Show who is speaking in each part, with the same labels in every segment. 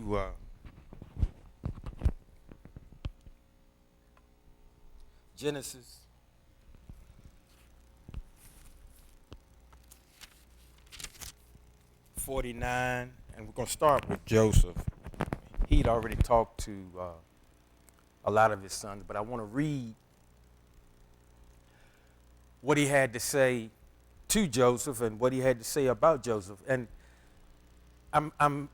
Speaker 1: to Genesis 49, and we're going to start with Joseph. He'd already talked to a lot of his sons, but I want to read what he had to say to Joseph and what he had to say about Joseph. And I'm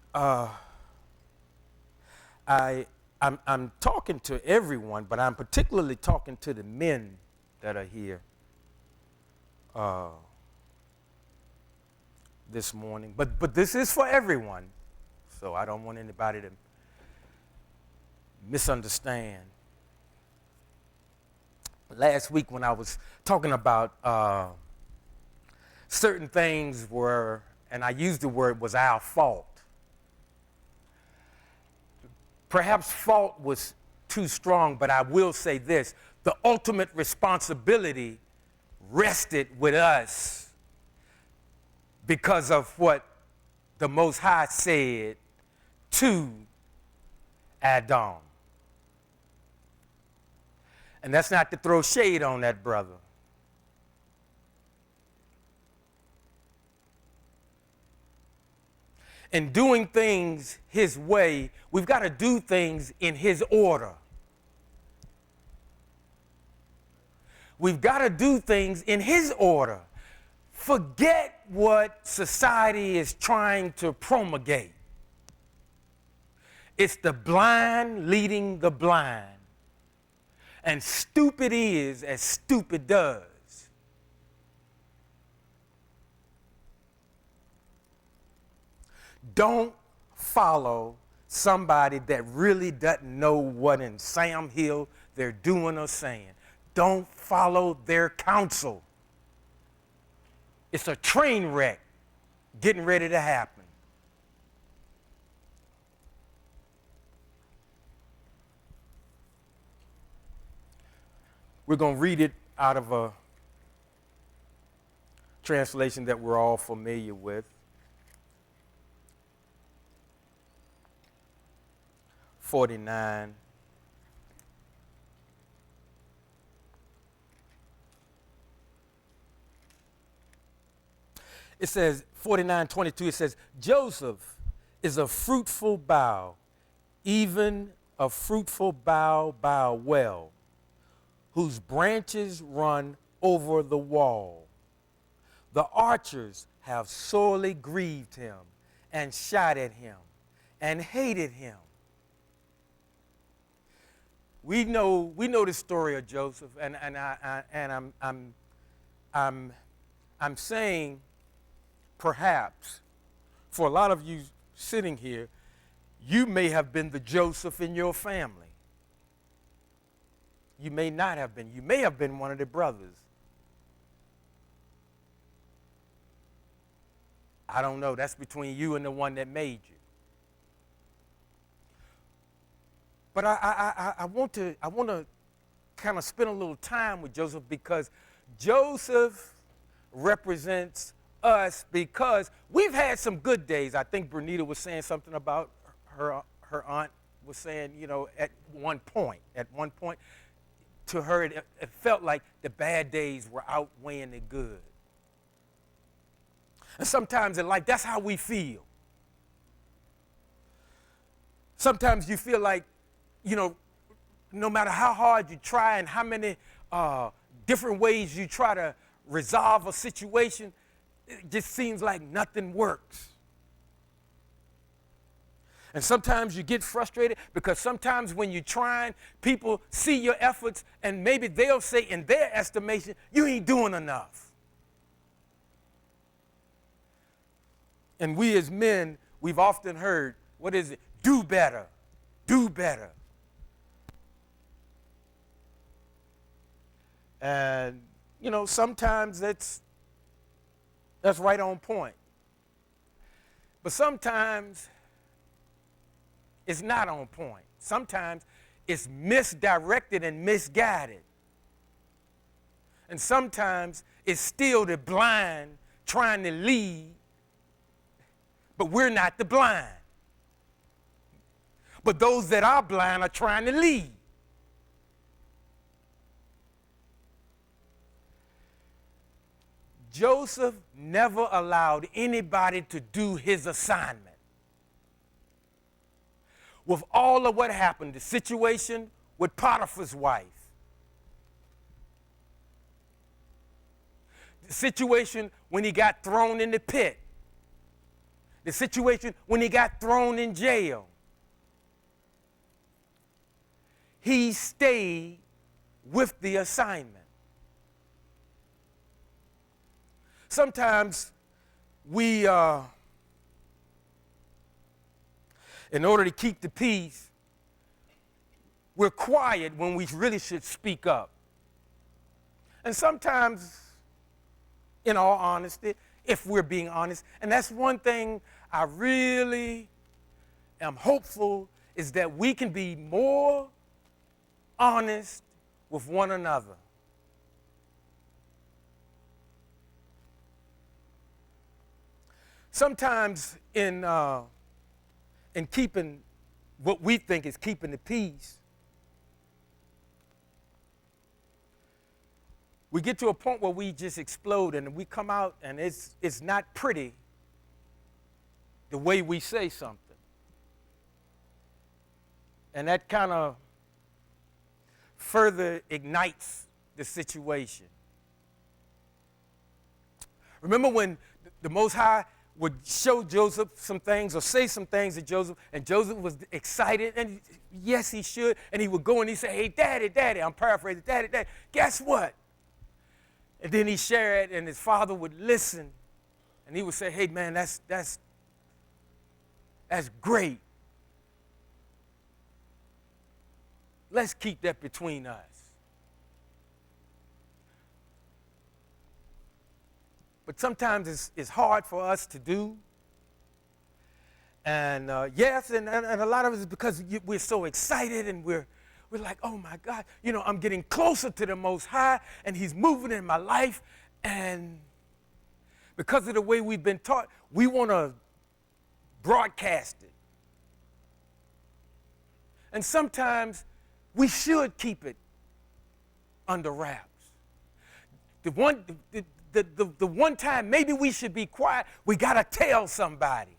Speaker 1: talking to everyone, but I'm particularly talking to the men that are here this morning. But this is for everyone, so I don't want anybody to misunderstand. Last week when I was talking about certain things were, and I used the word, was our fault. Perhaps fault was too strong, but I will say this: the ultimate responsibility rested with us because of what the Most High said to Adam. And that's not to throw shade on that brother. In doing things his way, we've got to do things in his order. We've got to do things in his order. Forget what society is trying to promulgate. It's the blind leading the blind. And stupid is as stupid does. Don't follow somebody that really doesn't know what in Sam Hill they're doing or saying. Don't follow their counsel. It's a train wreck getting ready to happen. We're going to read it out of a translation that we're all familiar with. 49. It says, 49:22, it says, Joseph is a fruitful bough, even a fruitful bough well, whose branches run over the wall. The archers have sorely grieved him and shot at him and hated him. We know the story of Joseph, and I'm saying perhaps for a lot of you sitting here, you may have been the Joseph in your family. You may not have been. You may have been one of the brothers. I don't know. That's between you and the one that made you. But I want to kind of spend a little time with Joseph, because Joseph represents us, because we've had some good days. I think Bernita was saying something about her aunt was saying, at one point to her, it felt like the bad days were outweighing the good. And sometimes in life, that's how we feel. Sometimes you feel like, no matter how hard you try and how many different ways you try to resolve a situation, it just seems like nothing works. And sometimes you get frustrated because sometimes when you're trying, people see your efforts and maybe they'll say in their estimation, you ain't doing enough. And we as men, we've often heard, what is it? Do better. Do better. And, sometimes that's right on point. But sometimes it's not on point. Sometimes it's misdirected and misguided. And sometimes it's still the blind trying to lead, but we're not the blind. But those that are blind are trying to lead. Joseph never allowed anybody to do his assignment. With all of what happened, the situation with Potiphar's wife, the situation when he got thrown in the pit, the situation when he got thrown in jail, he stayed with the assignment. Sometimes we, in order to keep the peace, we're quiet when we really should speak up. And sometimes, in all honesty, if we're being honest, and that's one thing I really am hopeful, is that we can be more honest with one another. Sometimes in keeping what we think is keeping the peace, we get to a point where we just explode and we come out and it's not pretty the way we say something. And that kind of further ignites the situation. Remember when the Most High would show Joseph some things or say some things to Joseph, and Joseph was excited, and yes, he should, and he would go and he'd say, hey, Daddy, I'm paraphrasing, Daddy, guess what? And then he'd share it, and his father would listen, and he would say, hey, man, that's great. Let's keep that between us. But sometimes it's hard for us to do. And yes, and a lot of it is because we're so excited and we're like, oh my God, I'm getting closer to the Most High and He's moving in my life. And because of the way we've been taught, we want to broadcast it. And sometimes we should keep it under wraps. The one time maybe we should be quiet, we got to tell somebody.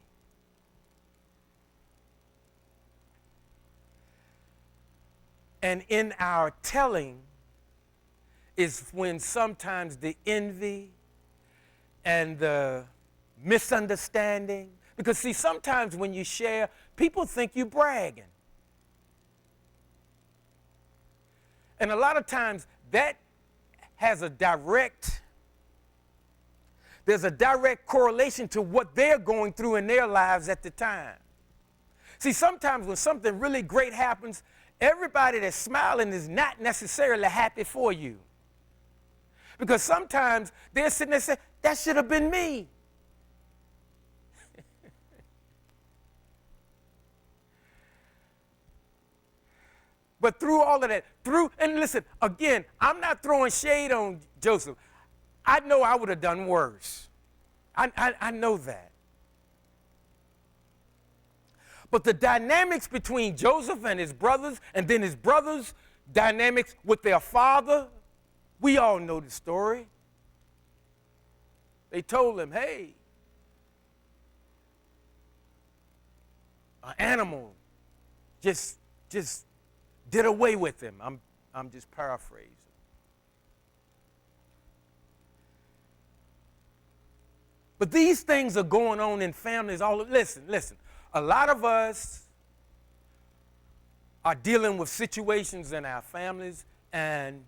Speaker 1: And in our telling is when sometimes the envy and the misunderstanding, because see, sometimes when you share, people think you're bragging. And a lot of times that has there's a direct correlation to what they're going through in their lives at the time. See, sometimes when something really great happens, everybody that's smiling is not necessarily happy for you. Because sometimes they're sitting there saying, that should have been me. But through all of that, and listen, again, I'm not throwing shade on Joseph. I know I would have done worse. I know that. But the dynamics between Joseph and his brothers, and then his brothers' dynamics with their father, we all know the story. They told him, hey, an animal just did away with him. I'm just paraphrasing. But these things are going on in families. Listen. A lot of us are dealing with situations in our families, and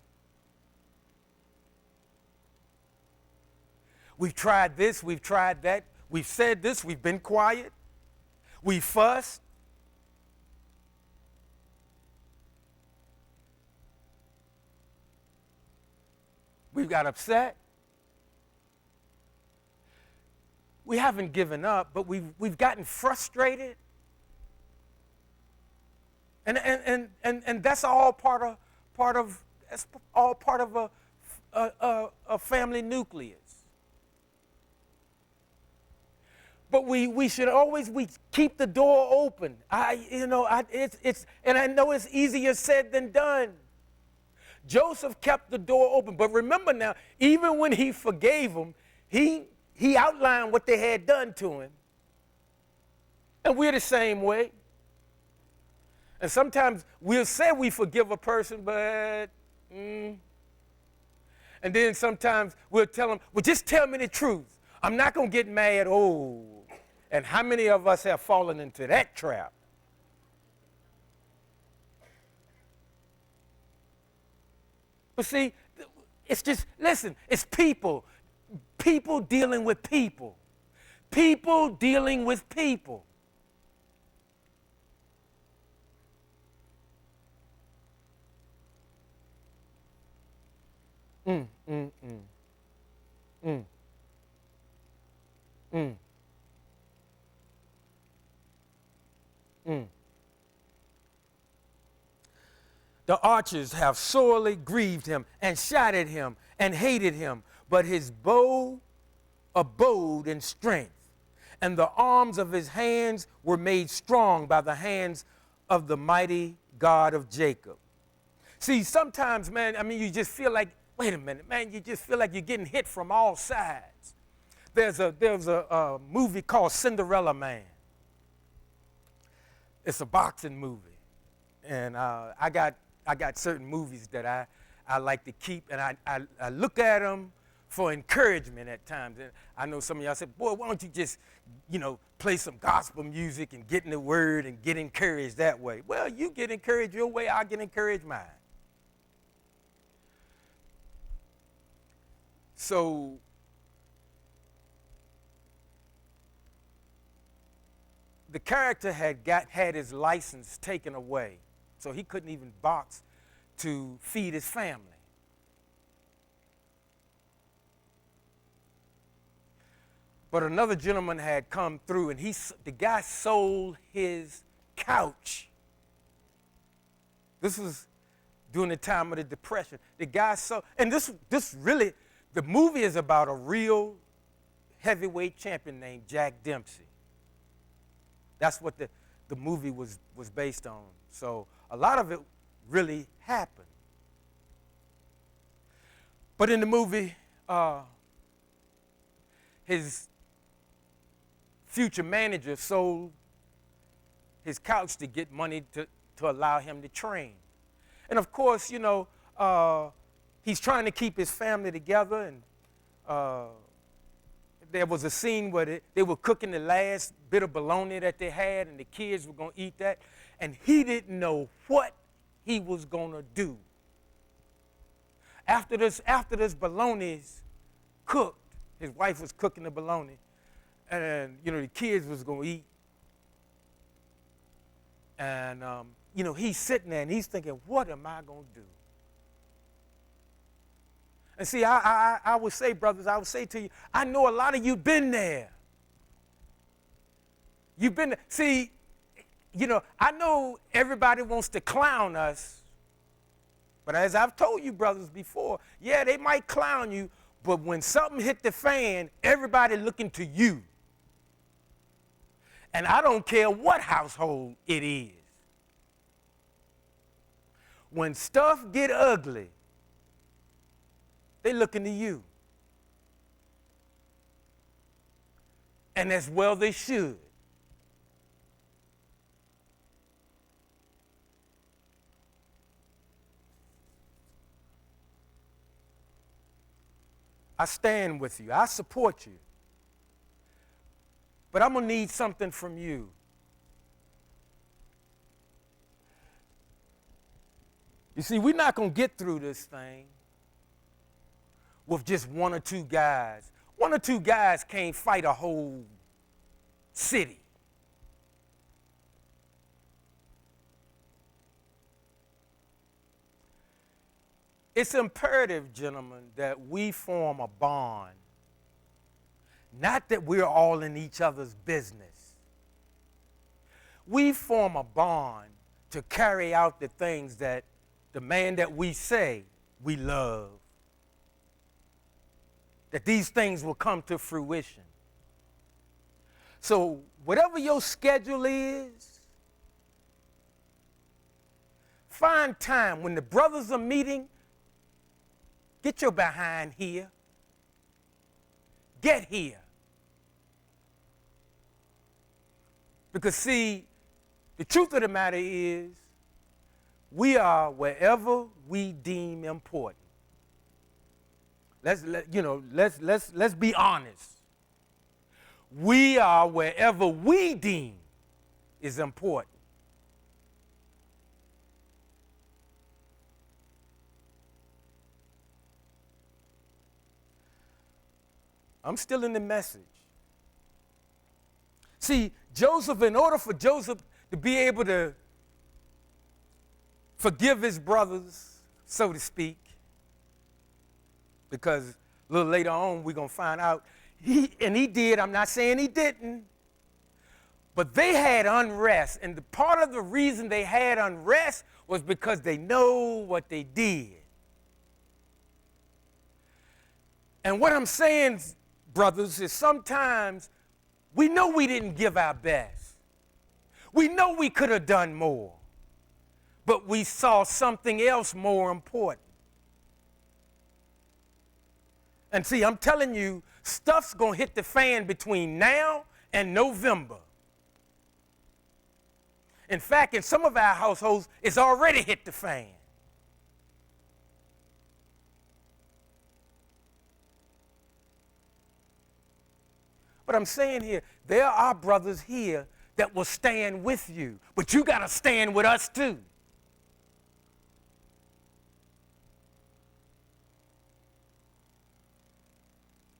Speaker 1: we've tried this, we've tried that, we've said this, we've been quiet, we fussed. We've got upset. We haven't given up, but we've gotten frustrated. And that's all part of a family nucleus. But we should always keep the door open. And I know it's easier said than done. Joseph kept the door open. But remember now, even when he forgave them, he outlined what they had done to him. And we're the same way. And sometimes we'll say we forgive a person, but and then sometimes we'll tell them, well, just tell me the truth. I'm not going to get mad. Oh. And how many of us have fallen into that trap? But see, it's just, listen, it's people. People dealing with people. People dealing with people. Mm, mm, mm. Mm, mm, mm. The archers have sorely grieved him and shot at him and hated him, but his bow abode in strength, and the arms of his hands were made strong by the hands of the mighty God of Jacob. See, sometimes, man, I mean, you just feel like, wait a minute, man, you just feel like you're getting hit from all sides. There's a movie called Cinderella Man. It's a boxing movie. And I got certain movies that I like to keep, and I look at them for encouragement at times. And I know some of y'all say, boy, why don't you just, play some gospel music and get in the word and get encouraged that way? Well, you get encouraged your way, I'll get encouraged mine. So the character had his license taken away, so he couldn't even box to feed his family. But another gentleman had come through, and the guy sold his couch. This was during the time of the Depression. The guy sold, and this really, the movie is about a real heavyweight champion named Jack Dempsey. That's what the movie was based on. So a lot of it really happened. But in the movie, his future manager sold his couch to get money to allow him to train. And of course, he's trying to keep his family together, and there was a scene where they were cooking the last bit of bologna that they had, and the kids were going to eat that, and he didn't know what he was going to do. After this bologna's cooked, his wife was cooking the bologna, and, the kids was going to eat. And, he's sitting there, and he's thinking, what am I going to do? And see, I would say, brothers, I would say to you, I know a lot of you been there. You've been there. See, I know everybody wants to clown us, but as I've told you, brothers, before, yeah, they might clown you, but when something hit the fan, everybody looking to you. And I don't care what household it is. When stuff get ugly, they looking to you. And as well they should. I stand with you. I support you. But I'm going to need something from you. You see, we're not going to get through this thing with just one or two guys. One or two guys can't fight a whole city. It's imperative, gentlemen, that we form a bond. Not that we're all in each other's business. We form a bond to carry out the things that the man that we say we love. That these things will come to fruition. So whatever your schedule is, find time. When the brothers are meeting, get your behind here. Get here. Because see, the truth of the matter is, we are wherever we deem important. Let's be honest. We are wherever we deem is important. I'm still in the message. See, Joseph, in order for Joseph to be able to forgive his brothers, so to speak, because a little later on we're going to find out, he did, I'm not saying he didn't, but they had unrest, and the part of the reason they had unrest was because they know what they did. And what I'm saying, brothers, is sometimes we know we didn't give our best. We know we could have done more, but we saw something else more important. And see, I'm telling you, stuff's going to hit the fan between now and November. In fact, in some of our households, it's already hit the fan. But I'm saying here, there are brothers here that will stand with you, but you got to stand with us too.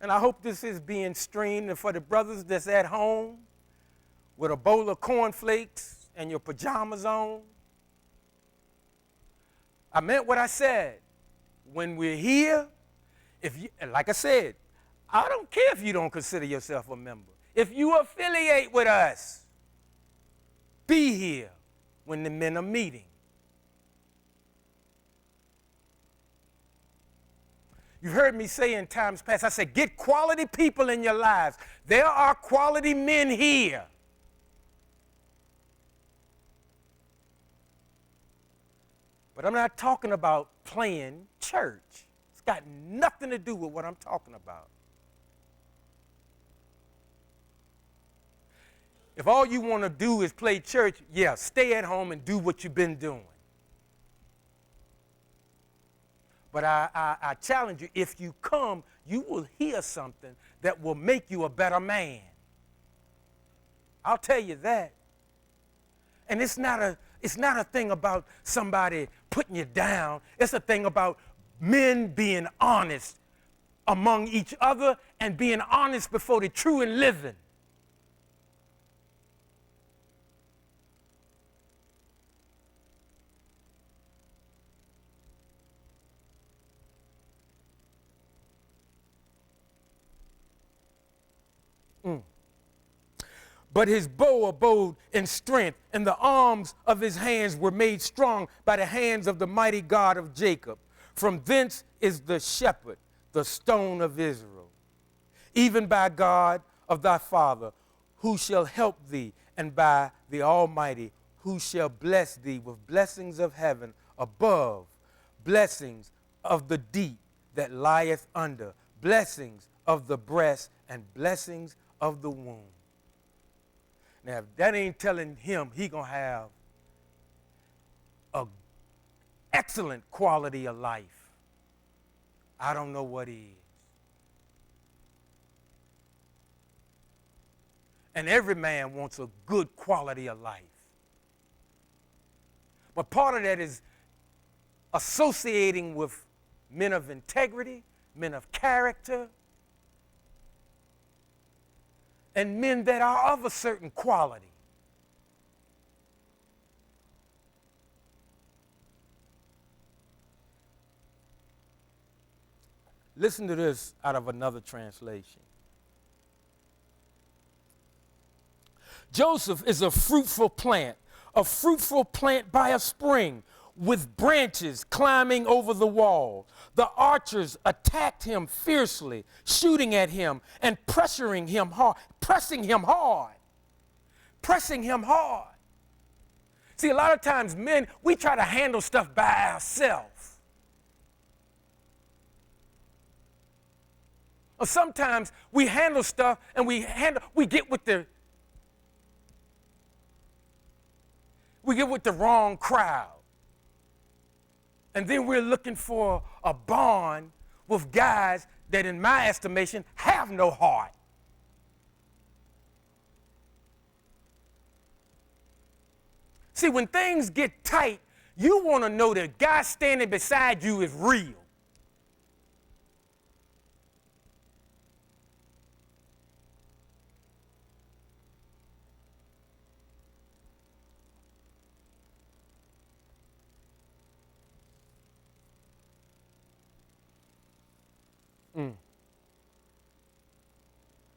Speaker 1: And I hope this is being streamed, and for the brothers that's at home with a bowl of cornflakes and your pajamas on, I meant what I said. When we're here, like I said, I don't care if you don't consider yourself a member. If you affiliate with us, be here when the men are meeting. You've heard me say in times past, I said, get quality people in your lives. There are quality men here. But I'm not talking about playing church. It's got nothing to do with what I'm talking about. If all you want to do is play church, yeah, stay at home and do what you've been doing. But I challenge you, if you come, you will hear something that will make you a better man. I'll tell you that. And it's not a thing about somebody putting you down. It's a thing about men being honest among each other and being honest before the true and living. But his bow abode in strength, and the arms of his hands were made strong by the hands of the mighty God of Jacob. From thence is the shepherd, the stone of Israel, even by God of thy father, who shall help thee, and by the Almighty, who shall bless thee with blessings of heaven above, blessings of the deep that lieth under, blessings of the breast, and blessings of the womb. Now, if that ain't telling him he going to have an excellent quality of life, I don't know what is. And every man wants a good quality of life. But part of that is associating with men of integrity, men of character, and men that are of a certain quality. Listen to this out of another translation. Joseph is a fruitful plant by a spring, with branches climbing over the wall. The archers attacked him fiercely, shooting at him and pressing him hard. See, a lot of times men, we try to handle stuff by ourselves. Or sometimes we handle stuff and we get with the wrong crowd. And then we're looking for a bond with guys that, in my estimation, have no heart. See, when things get tight, you want to know that guy standing beside you is real. Mm.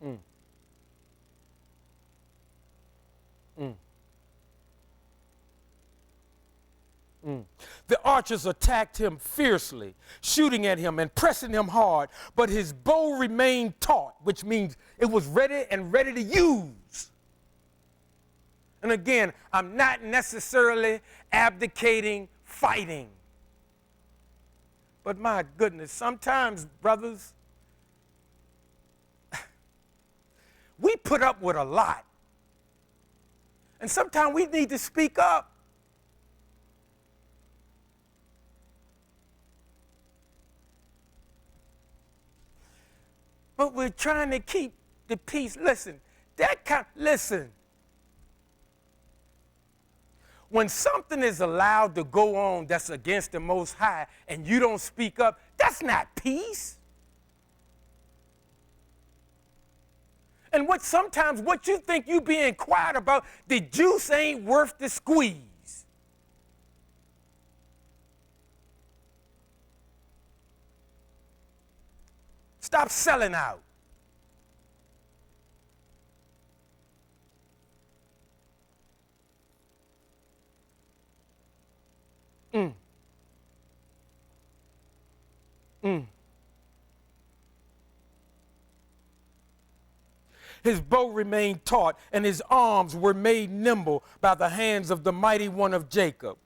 Speaker 1: Mm. Mm. Mm. The archers attacked him fiercely, shooting at him and pressing him hard, but his bow remained taut, which means it was ready to use. And again, I'm not necessarily abdicating fighting. But my goodness, sometimes, brothers, we put up with a lot. And sometimes we need to speak up. But we're trying to keep the peace. Listen, when something is allowed to go on that's against the Most High and you don't speak up, that's not peace. And sometimes what you think you being quiet about, the juice ain't worth the squeeze. Stop selling out. Mm. Mm. His bow remained taut, and his arms were made nimble by the hands of the mighty one of Jacob.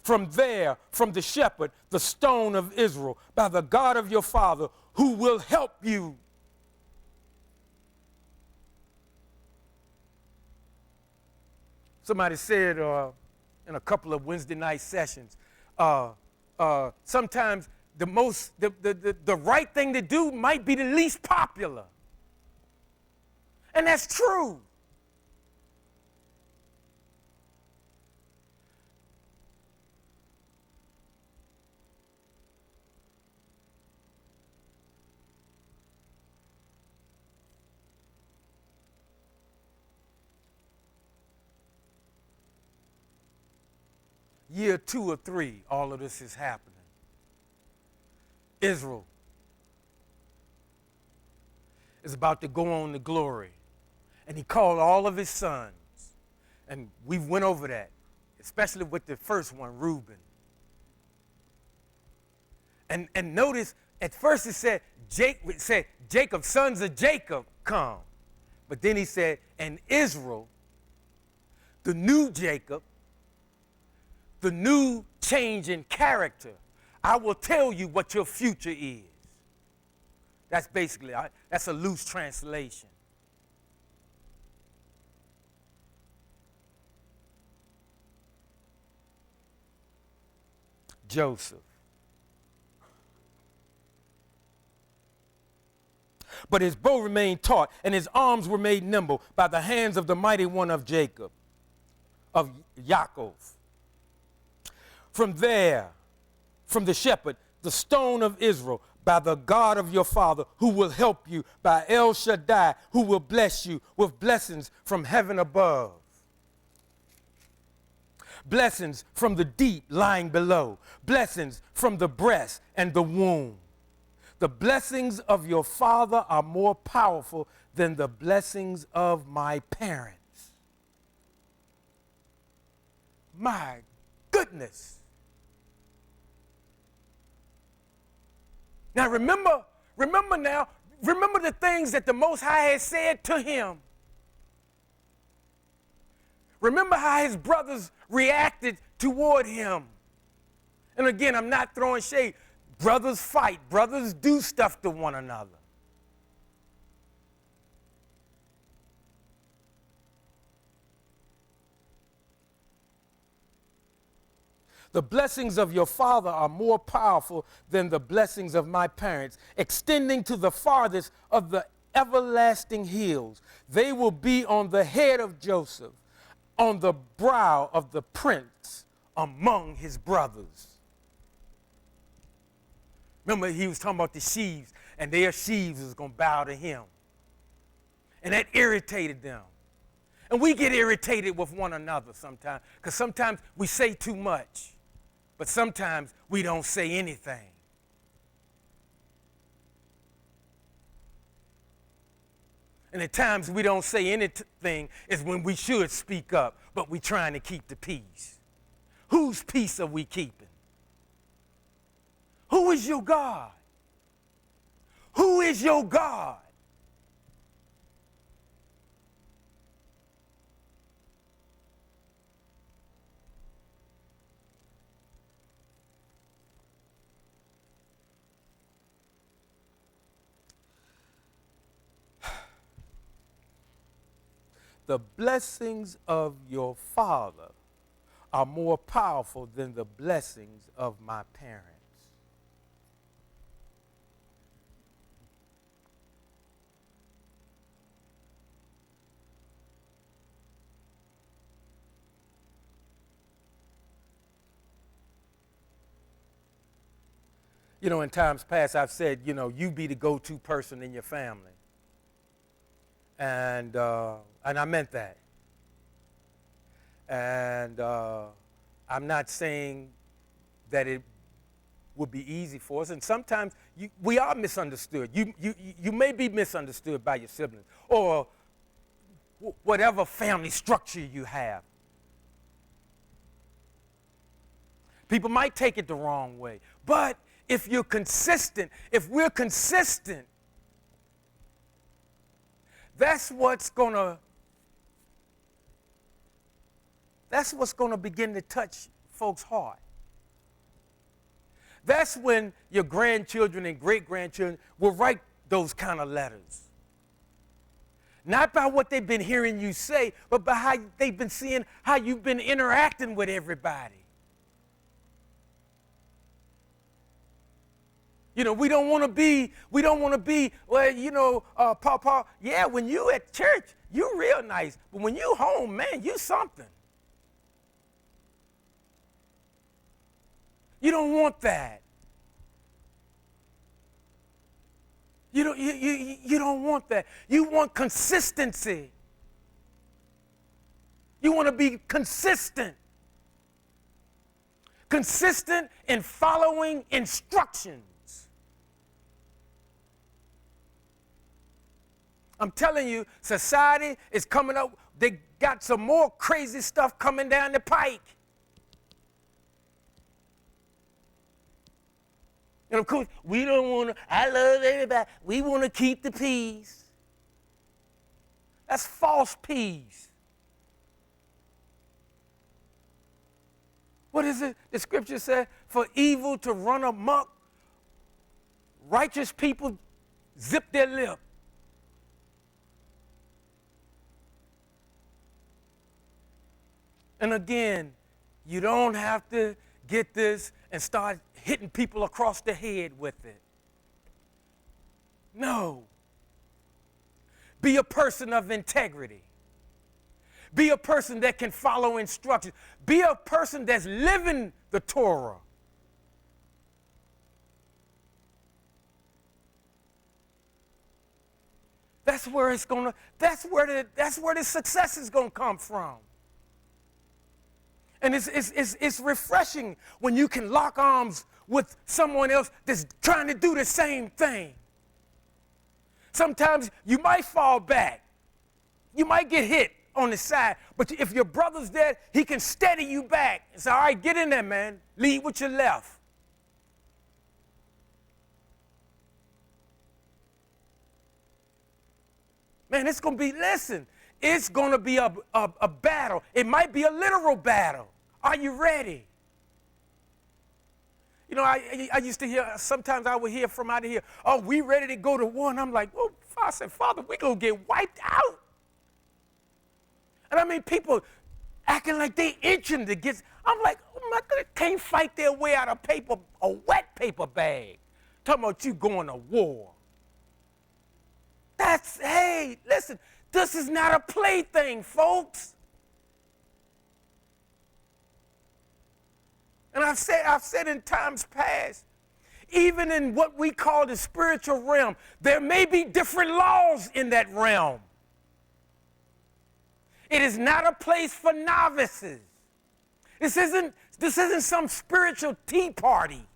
Speaker 1: From the shepherd, the stone of Israel, by the God of your father, who will help you. Somebody said in a couple of Wednesday night sessions, sometimes the right thing to do might be the least popular. And that's true. Year 2 or 3, all of this is happening. Israel is about to go on to glory. And he called all of his sons. And we went over that, especially with the first one, Reuben. And notice, at first it said Jacob, sons of Jacob, come. But then he said, and Israel, the new Jacob, the new change in character, I will tell you what your future is. That's basically, that's a loose translation. Joseph. But his bow remained taut, and his arms were made nimble by the hands of the mighty one of Jacob, of Yaakov. From the shepherd, the stone of Israel, by the God of your father, who will help you, by El Shaddai, who will bless you with blessings from heaven above. Blessings from the deep lying below. Blessings from the breast and the womb. The blessings of your father are more powerful than the blessings of my parents. My goodness. Now remember the things that the Most High has said to him. Remember how his brothers reacted toward him. And again, I'm not throwing shade. Brothers fight. Brothers do stuff to one another. The blessings of your father are more powerful than the blessings of my parents, extending to the farthest of the everlasting hills. They will be on the head of Joseph, on the brow of the prince among his brothers. Remember, he was talking about the sheaves, and their sheaves was going to bow to him. And that irritated them. And we get irritated with one another sometimes, because sometimes we say too much, but sometimes we don't say anything. And at times we don't say anything is when we should speak up, but we're trying to keep the peace. Whose peace are we keeping? Who is your God? Who is your God? The blessings of your father are more powerful than the blessings of my parents. You know, in times past, I've said, you know, you be the go-to person in your family. And I meant that. And I'm not saying that it would be easy for us. And sometimes we are misunderstood. You may be misunderstood by your siblings or whatever family structure you have. People might take it the wrong way. But if you're consistent, if we're consistent, that's what's going to begin to touch folks' heart. That's when your grandchildren and great-grandchildren will write those kind of letters. Not by what they've been hearing you say, but by how they've been seeing how you've been interacting with everybody. You know, we don't want to be, well, you know, Papa, yeah, when you at church, you real nice. But when you home, man, you something. You don't want that. You don't want that. You want consistency. You want to be consistent. Consistent in following instructions. I'm telling you, society is coming up. They got some more crazy stuff coming down the pike. And of course, we don't want to, I love everybody. We want to keep the peace. That's false peace. What is it? The scripture said, for evil to run amok, righteous people zip their lip. And again, you don't have to get this and start hitting people across the head with it. No. Be a person of integrity. Be a person that can follow instructions. Be a person that's living the Torah. That's where the success is gonna come from. And it's refreshing when you can lock arms with someone else that's trying to do the same thing. Sometimes you might fall back. You might get hit on the side. But if your brother's there, he can steady you back and say, all right, get in there, man. Lead with your left. Man, it's going to be, listen, it's going to be a battle. It might be a literal battle. Are you ready? You know, I used to hear, sometimes I would hear from out of here, oh, we ready to go to war. And I'm like, well, I said, Father, we're going to get wiped out. And I mean, people acting like they itching to get, I'm like, oh my God, they can't fight their way out of paper, a wet paper bag. Talking about you going to war. That's, hey, listen, this is not a plaything, folks. And I've said in times past, even in what we call the spiritual realm, there may be different laws in that realm. It is not a place for novices. This isn't some spiritual tea party.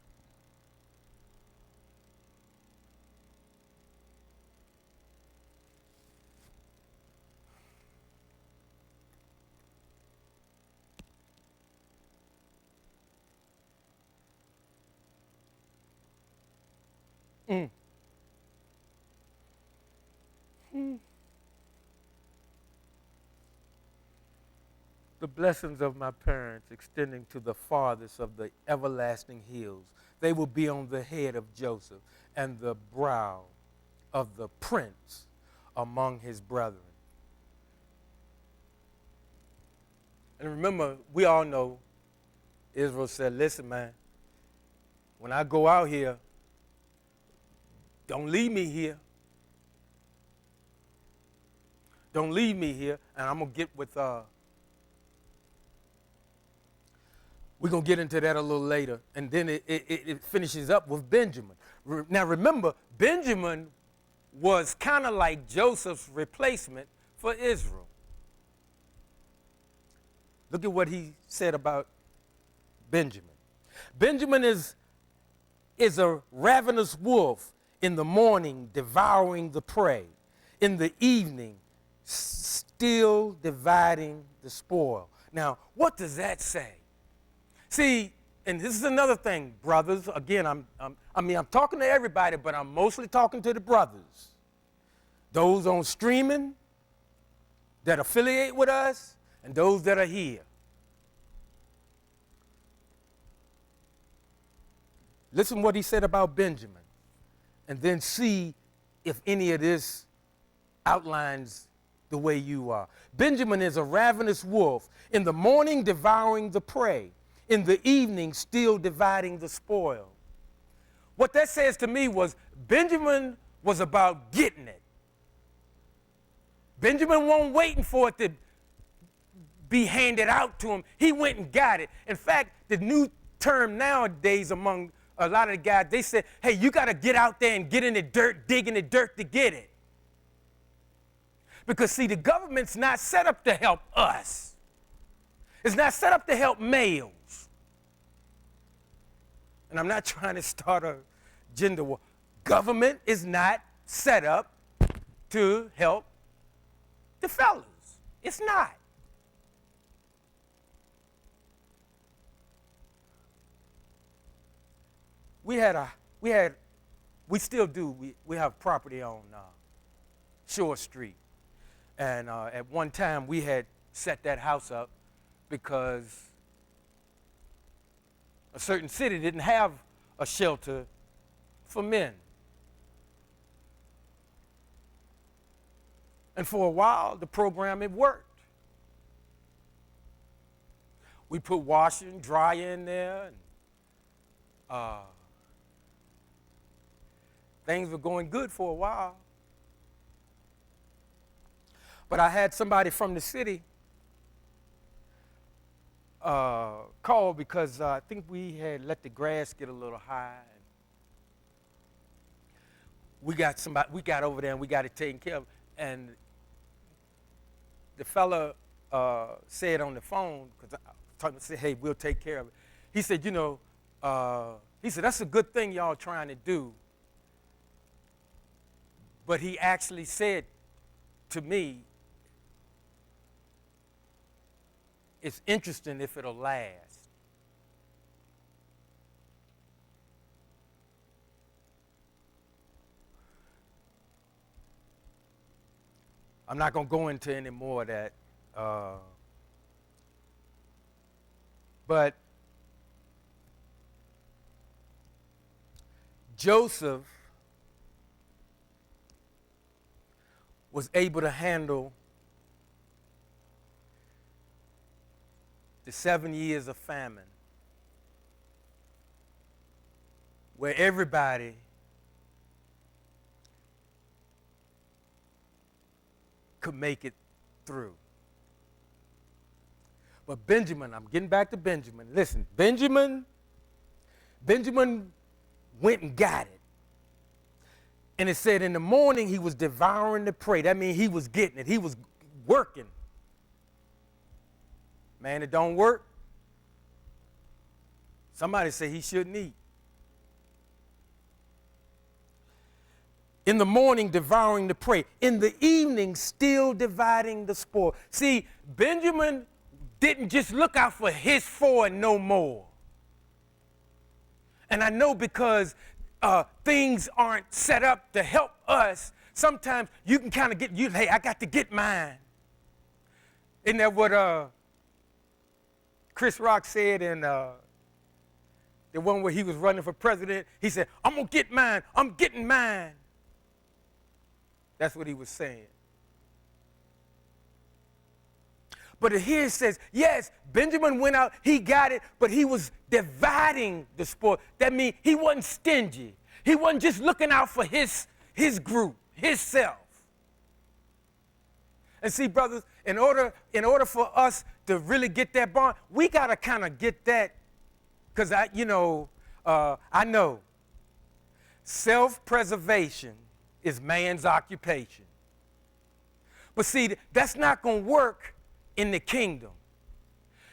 Speaker 1: The blessings of my parents extending to the farthest of the everlasting hills. They will be on the head of Joseph and the brow of the prince among his brethren. And remember, we all know Israel said, listen, man, when I go out here, don't leave me here. Don't leave me here. And I'm going to get with, we're going to get into that a little later. And then it finishes up with Benjamin. Now remember, Benjamin was kind of like Joseph's replacement for Israel. Look at what he said about Benjamin. Benjamin is a ravenous wolf, in the morning devouring the prey, in the evening still dividing the spoil. Now, what does that say? See, and this is another thing, brothers. Again, I'm talking to everybody, but I'm mostly talking to the brothers. Those on streaming that affiliate with us, and those that are here. Listen what he said about Benjamin, and then see if any of this outlines the way you are. Benjamin is a ravenous wolf, in the morning devouring the prey, in the evening still dividing the spoil. What that says to me was Benjamin was about getting it. Benjamin wasn't waiting for it to be handed out to him. He went and got it. In fact, the new term nowadays among a lot of the guys, they said, hey, you got to get out there and get in the dirt, dig in the dirt to get it. Because, see, the government's not set up to help us. It's not set up to help males. And I'm not trying to start a gender war. Government is not set up to help the fellas. It's not. We still do. We have property on Shore Street. And at one time, we had set that house up because a certain city didn't have a shelter for men. And for a while, the program, it worked. We put washer and dryer in there. And, things were going good for a while. But I had somebody from the city call because I think we had let the grass get a little high. We got over there and we got it taken care of. And the fella said on the phone, because I said, hey, we'll take care of it. He said, he said, that's a good thing y'all trying to do. But he actually said to me, it's interesting if it'll last. I'm not going to go into any more of that. But Joseph was able to handle the 7 years of famine, where everybody could make it through. But Benjamin, I'm getting back to Benjamin. Listen, Benjamin went and got it. And it said in the morning he was devouring the prey. That means he was getting it. He was working. Man, it don't work. Somebody say he shouldn't eat. In the morning, devouring the prey. In the evening, still dividing the spoil. See, Benjamin didn't just look out for his four and no more. And I know because things aren't set up to help us, sometimes you can kind of hey, I got to get mine. Isn't that what Chris Rock said in the one where he was running for president? He said, I'm going to get mine. I'm getting mine. That's what he was saying. But here it says, yes, Benjamin went out, he got it, but he was dividing the spoil. That means he wasn't stingy. He wasn't just looking out for his group, his self. And see, brothers, in order for us to really get that bond, we got to kind of get that, because I know self-preservation is man's occupation. But see, that's not going to work in the kingdom.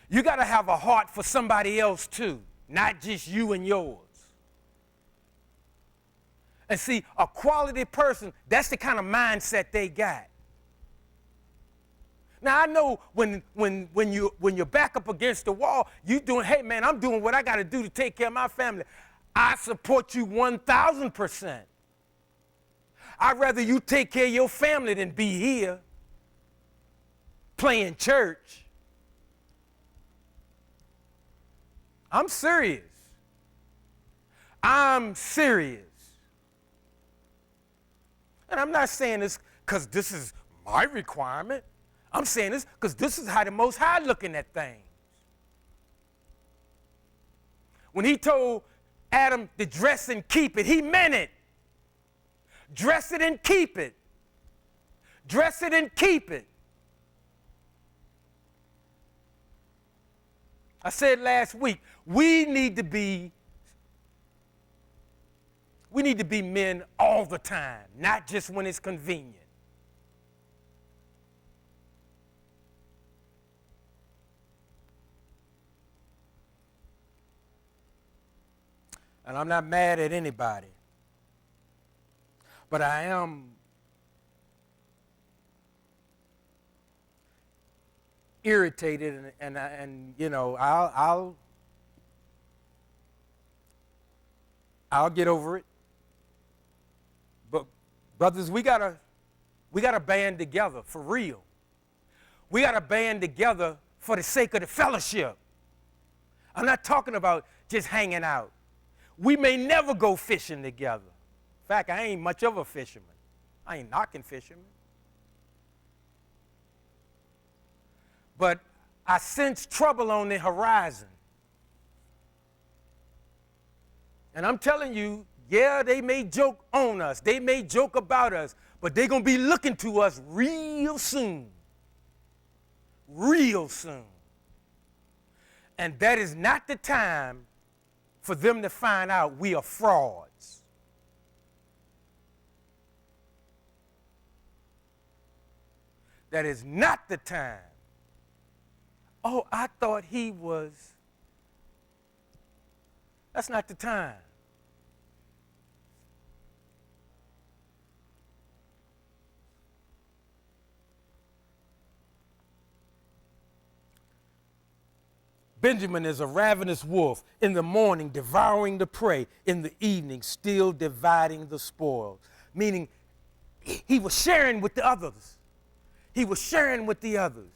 Speaker 1: You got to have a heart for somebody else too, not just you and yours. And see, a quality person, that's the kind of mindset they got. Now I know when you're back up against the wall, you doing, hey man, I'm doing what I got to do to take care of my family. I support you 1,000%. I'd rather you take care of your family than be here playing church. I'm serious. I'm serious. And I'm not saying this because this is my requirement. I'm saying this because this is how the Most High looking at things. When he told Adam to dress and keep it, he meant it. Dress it and keep it. Dress it and keep it. I said last week, we need to be men all the time, not just when it's convenient. And I'm not mad at anybody, but I am irritated, and you know, I'll get over it. But brothers, we gotta band together for real. We gotta band together for the sake of the fellowship. I'm not talking about just hanging out. We may never go fishing together. In fact, I ain't much of a fisherman. I ain't knocking fishermen. But I sense trouble on the horizon. And I'm telling you, yeah, they may joke on us. They may joke about us, but they're going to be looking to us real soon. Real soon. And that is not the time for them to find out we are frauds. That is not the time. Oh, I thought he was. That's not the time. Benjamin is a ravenous wolf, in the morning devouring the prey, in the evening still dividing the spoils. Meaning he was sharing with the others. he was sharing with the others.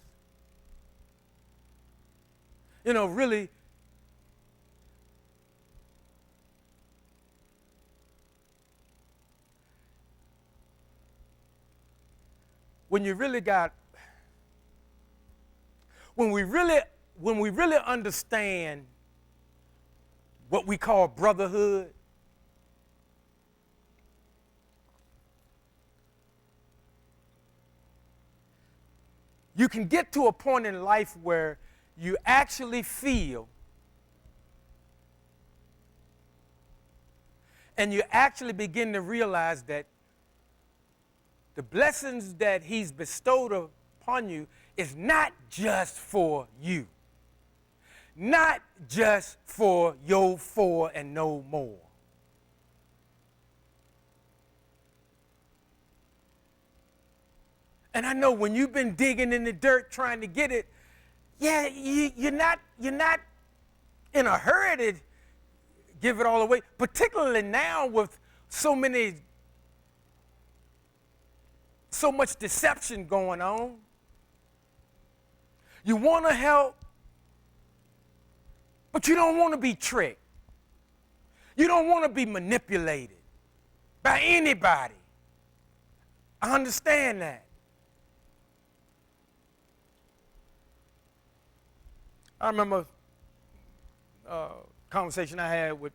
Speaker 1: You know, really, when you really got, when we really understand what we call brotherhood, you can get to a point in life where you actually feel and you actually begin to realize that the blessings that he's bestowed upon you is not just for you. Not just for your four and no more. And I know when you've been digging in the dirt trying to get it, yeah, you're not in a hurry to give it all away, particularly now with so much deception going on. You want to help, but you don't want to be tricked. You don't want to be manipulated by anybody. I understand that. I remember a conversation I had with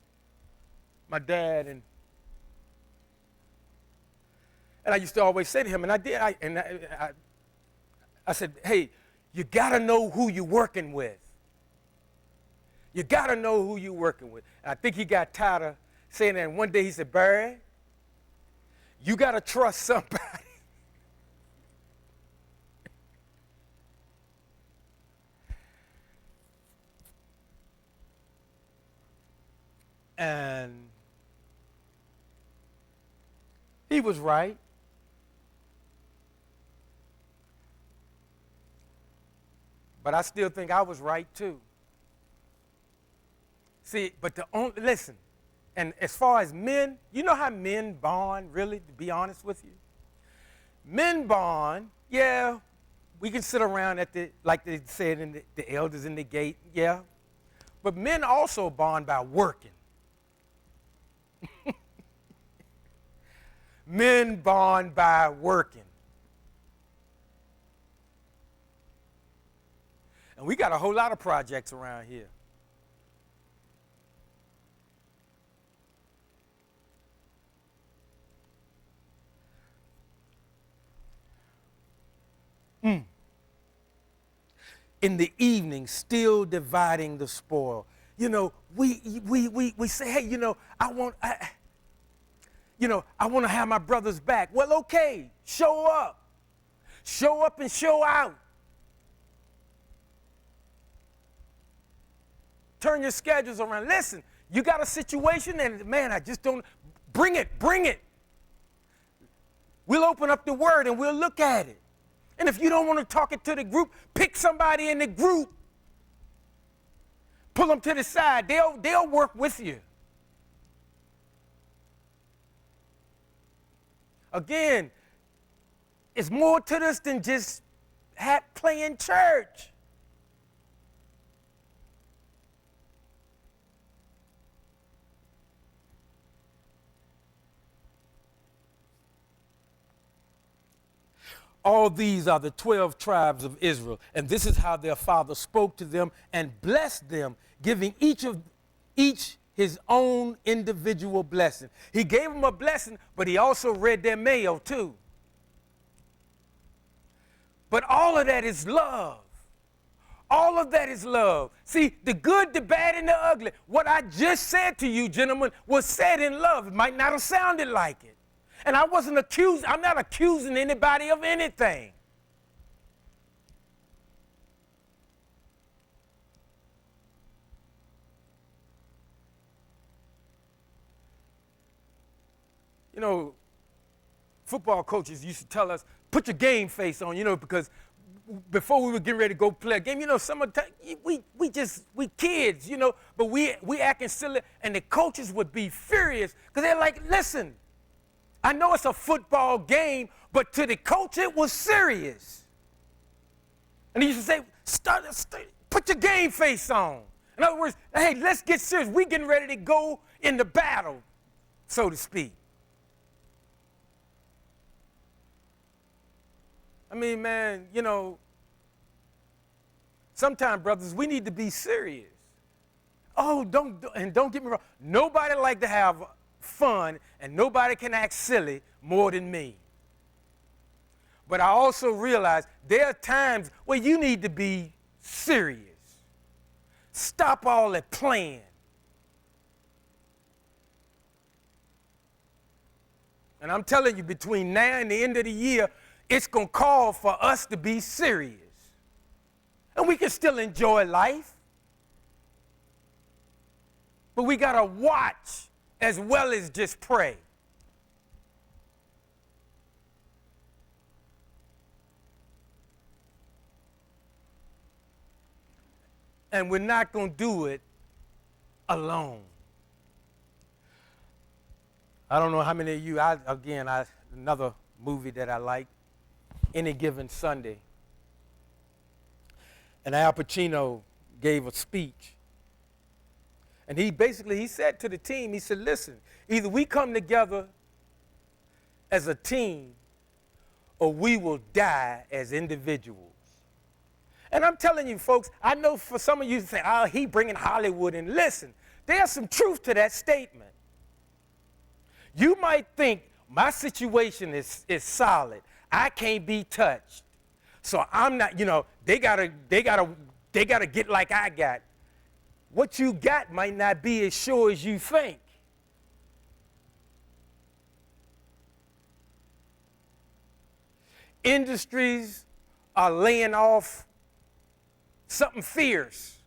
Speaker 1: my dad, and I used to always say to him, and I said, hey, you got to know who you're working with. You got to know who you're working with. And I think he got tired of saying that, and one day he said, Barry, you got to trust somebody. And he was right. But I still think I was right too. See, but listen, and as far as men, you know how men bond, really, to be honest with you? Men bond, yeah, we can sit around like they said in the elders in the gate, yeah. But men also bond by working. Men bond by working. And we got a whole lot of projects around here. In the evening, still dividing the spoil. You know, we say, hey, you know, I want to have my brothers back. Well, okay, show up. Show up and show out. Turn your schedules around. Listen, you got a situation and, man, I just don't, bring it. We'll open up the word and we'll look at it. And if you don't want to talk it to the group, pick somebody in the group. Pull them to the side. They'll work with you. Again, it's more to this than just playing church. All these are the 12 tribes of Israel, and this is how their father spoke to them and blessed them, giving each his own individual blessing. He gave them a blessing, but he also read their mail too. But all of that is love. All of that is love. See, the good, the bad, and the ugly. What I just said to you, gentlemen, was said in love. It might not have sounded like it. And I'm not accusing anybody of anything. You know, football coaches used to tell us, put your game face on, you know, because before we were getting ready to go play a game, you know, some of the time, we kids, you know, but we acting silly, and the coaches would be furious because they're like, listen, I know it's a football game, but to the coach, it was serious. And he used to say, put your game face on. In other words, hey, let's get serious. We getting ready to go into battle, so to speak. I mean, man, you know, sometimes, brothers, we need to be serious. Oh, don't get me wrong. Nobody like to have fun, and nobody can act silly more than me. But I also realize there are times where you need to be serious. Stop all that playing. And I'm telling you, between now and the end of the year, it's going to call for us to be serious. And we can still enjoy life. But we got to watch as well as just pray. And we're not going to do it alone. I don't know how many of you, another movie that I like, Any Given Sunday. And Al Pacino gave a speech. And he said to the team, he said, listen, either we come together as a team or we will die as individuals. And I'm telling you, folks, I know for some of you say, oh, he bringing Hollywood in. Listen, there's some truth to that statement. You might think my situation is solid. I can't be touched. So I'm not, you know, they gotta get like I got. What you got might not be as sure as you think. Industries are laying off something fierce.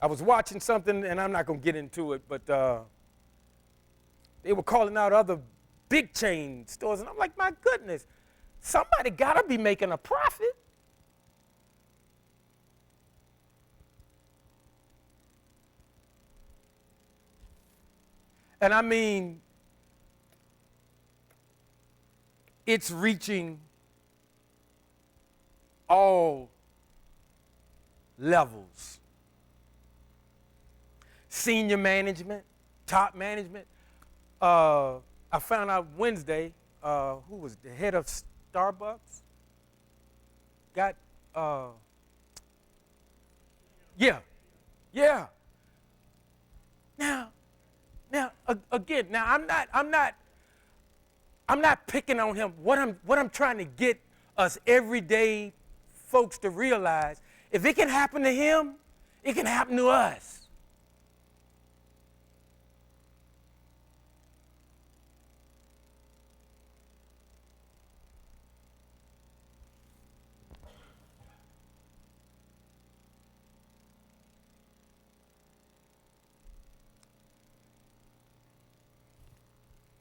Speaker 1: I was watching something, and I'm not going to get into it, but they were calling out other big chain stores, and I'm like, my goodness, somebody got to be making a profit. And I mean, it's reaching all levels. Senior management, top management. I found out Wednesday, who was the head of Starbucks? Got, yeah. Now, again, I'm not picking on him. What I'm trying to get us everyday folks to realize, if it can happen to him, it can happen to us.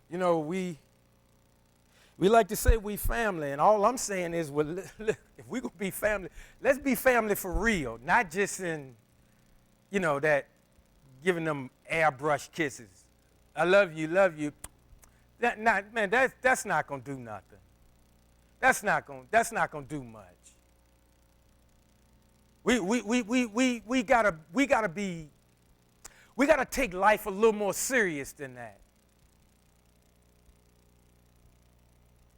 Speaker 1: You know, we like to say we family, and all I'm saying is, well, if we're going to be family, let's be family for real, not just in, you know, that giving them airbrush kisses. I love you. That's not going to do nothing. That's not going to do much. We gotta take life a little more serious than that.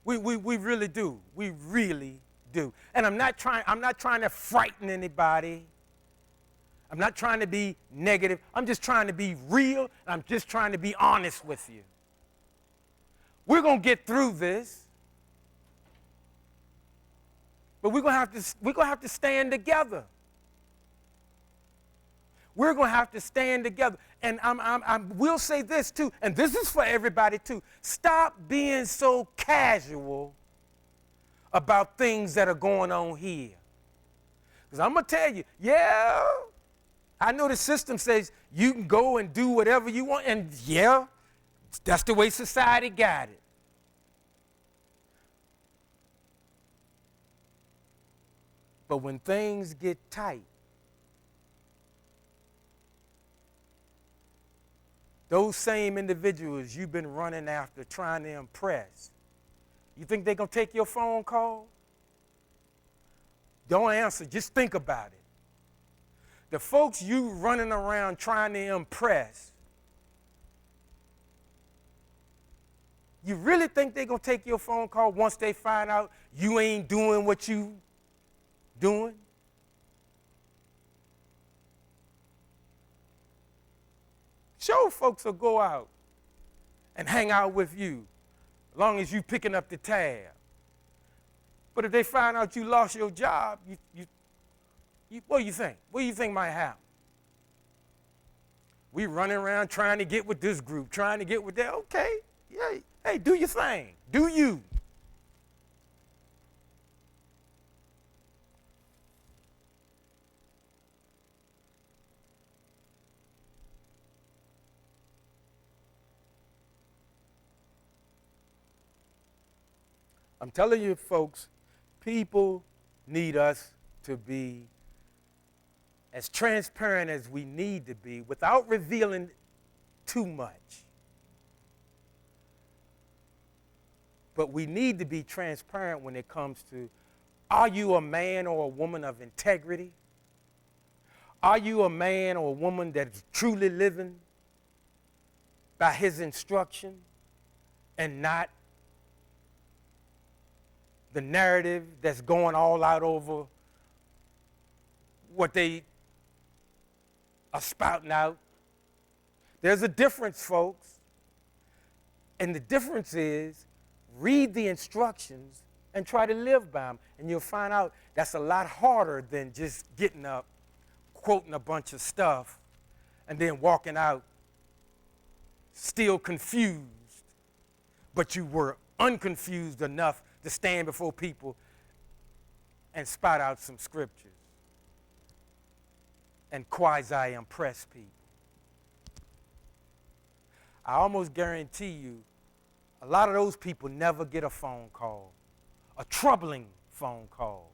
Speaker 1: We really do. We really do. And I'm not trying to frighten anybody. I'm not trying to be negative. I'm just trying to be real. I'm just trying to be honest with you. We're going to get through this. But we're going to have to stand together. We're going to have to stand together. And I will say this too, and this is for everybody too. Stop being so casual about things that are going on here. Because I'm going to tell you, yeah, I know the system says you can go and do whatever you want, and yeah, that's the way society got it. But when things get tight, those same individuals you've been running after, trying to impress, you think they're going to take your phone call? Don't answer. Just think about it. The folks you running around trying to impress, you really think they're going to take your phone call once they find out you ain't doing what you doing? Sure, folks will go out and hang out with you as long as you picking up the tab. But if they find out you lost your job, what do you think? What do you think might happen? We running around trying to get with this group, trying to get with that. Okay, yeah, hey, do your thing. Do you. I'm telling you, folks, people need us to be as transparent as we need to be without revealing too much. But we need to be transparent when it comes to, are you a man or a woman of integrity? Are you a man or a woman that's truly living by his instruction and not the narrative that's going all out over what they are spouting out? There's a difference, folks. And the difference is, read the instructions and try to live by them. And you'll find out that's a lot harder than just getting up, quoting a bunch of stuff, and then walking out still confused, but you were unconfused enough to stand before people and spout out some scriptures and quasi-impress people. I almost guarantee you, a lot of those people never get a phone call, a troubling phone call.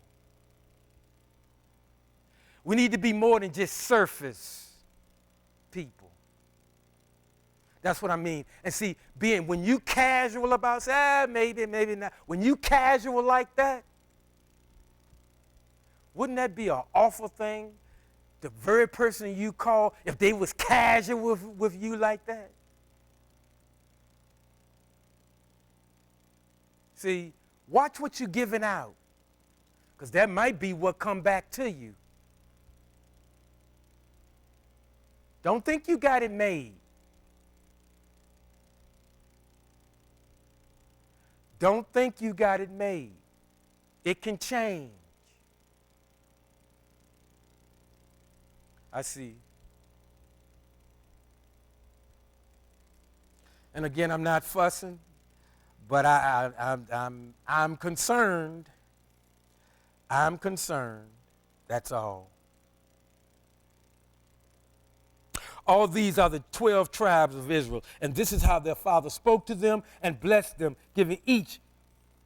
Speaker 1: We need to be more than just surface people. That's what I mean. And see, when you casual about, say, maybe not. When you casual like that, wouldn't that be an awful thing? The very person you call, if they was casual with you like that? See, watch what you're giving out, because that might be what come back to you. Don't think you got it made. Don't think you got it made. It can change. I see. And again, I'm not fussing, but I'm concerned. I'm concerned. That's all. All these are the 12 tribes of Israel, and this is how their father spoke to them and blessed them, giving each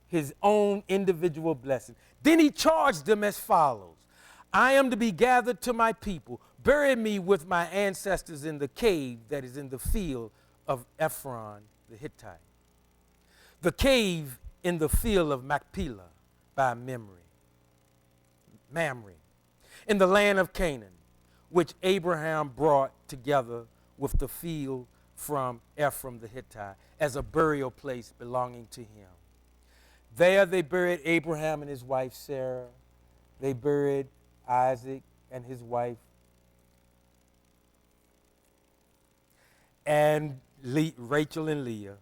Speaker 1: his own individual blessing. Then he charged them as follows: I am to be gathered to my people. Bury me with my ancestors in the cave that is in the field of Ephron the Hittite, the cave in the field of Machpelah by Mamre, in the land of Canaan, which Abraham brought together with the field from Ephron the Hittite as a burial place belonging to him. There they buried Abraham and his wife Sarah. They buried Isaac and his wife, and Rachel and Leah,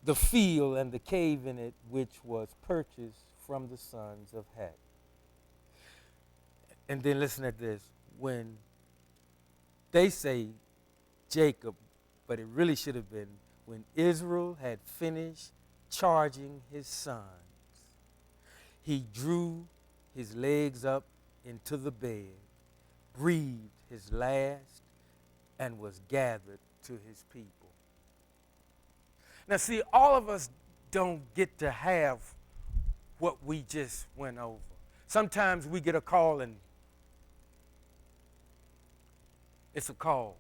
Speaker 1: the field and the cave in it, which was purchased from the sons of Het. And then listen at this. When they say Jacob, but it really should have been when Israel had finished charging his sons, he drew his legs up into the bed, breathed his last, and was gathered to his people. Now see, all of us don't get to have what we just went over. Sometimes we get a call and it's a call.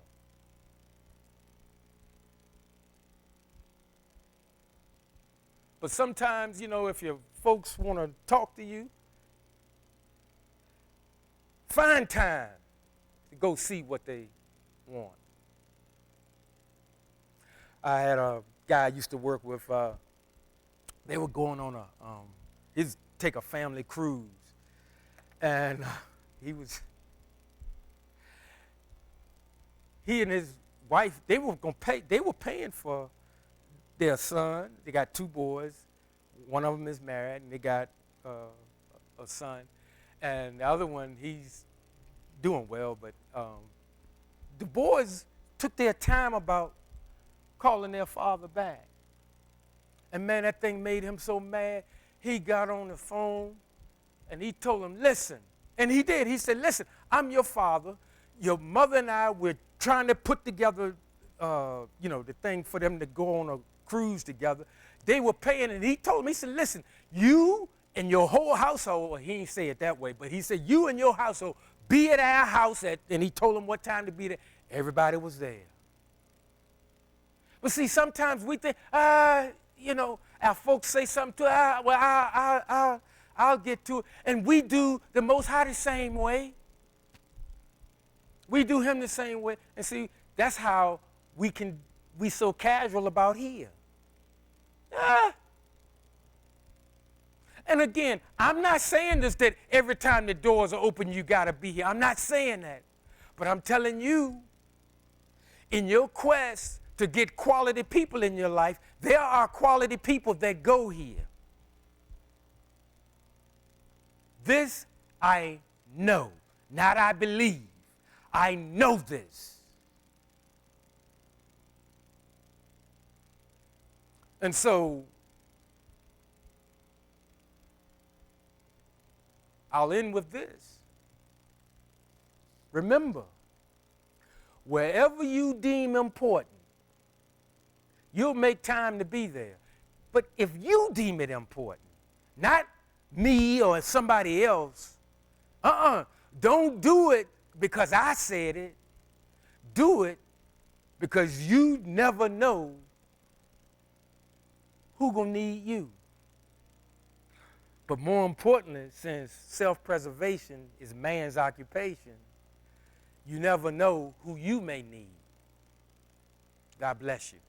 Speaker 1: But sometimes, if your folks want to talk to you, find time to go see what they want. I had a guy I used to work with. They were going on he'd take a family cruise, and he and his wife, they were paying for their son. They got 2 boys. One of them is married, and they got a son. And the other one, he's doing well, but the boys took their time about calling their father back. And man, that thing made him so mad. He got on the phone and he told them, listen. And he did. He said, listen, I'm your father. Your mother and I, we're trying to put together, the thing for them to go on a cruise together. They were paying, and he told me, he said, listen, you and your whole household, well, he didn't say it that way, but he said, you and your household be at our house and he told them what time to be there. Everybody was there. But see, sometimes we think, our folks say something to I'll get to it. And we do the Most High the same way. We do him the same way. And see, that's how we so casual about here. And again, I'm not saying this that every time the doors are open, you got to be here. I'm not saying that. But I'm telling you, in your quest to get quality people in your life, there are quality people that go here. This I know, not I believe. I know this. And so, I'll end with this. Remember, wherever you deem important, you'll make time to be there. But if you deem it important, not me or somebody else, don't do it because I said it. Do it because you never know who's going to need you. But more importantly, since self-preservation is man's occupation, you never know who you may need. God bless you.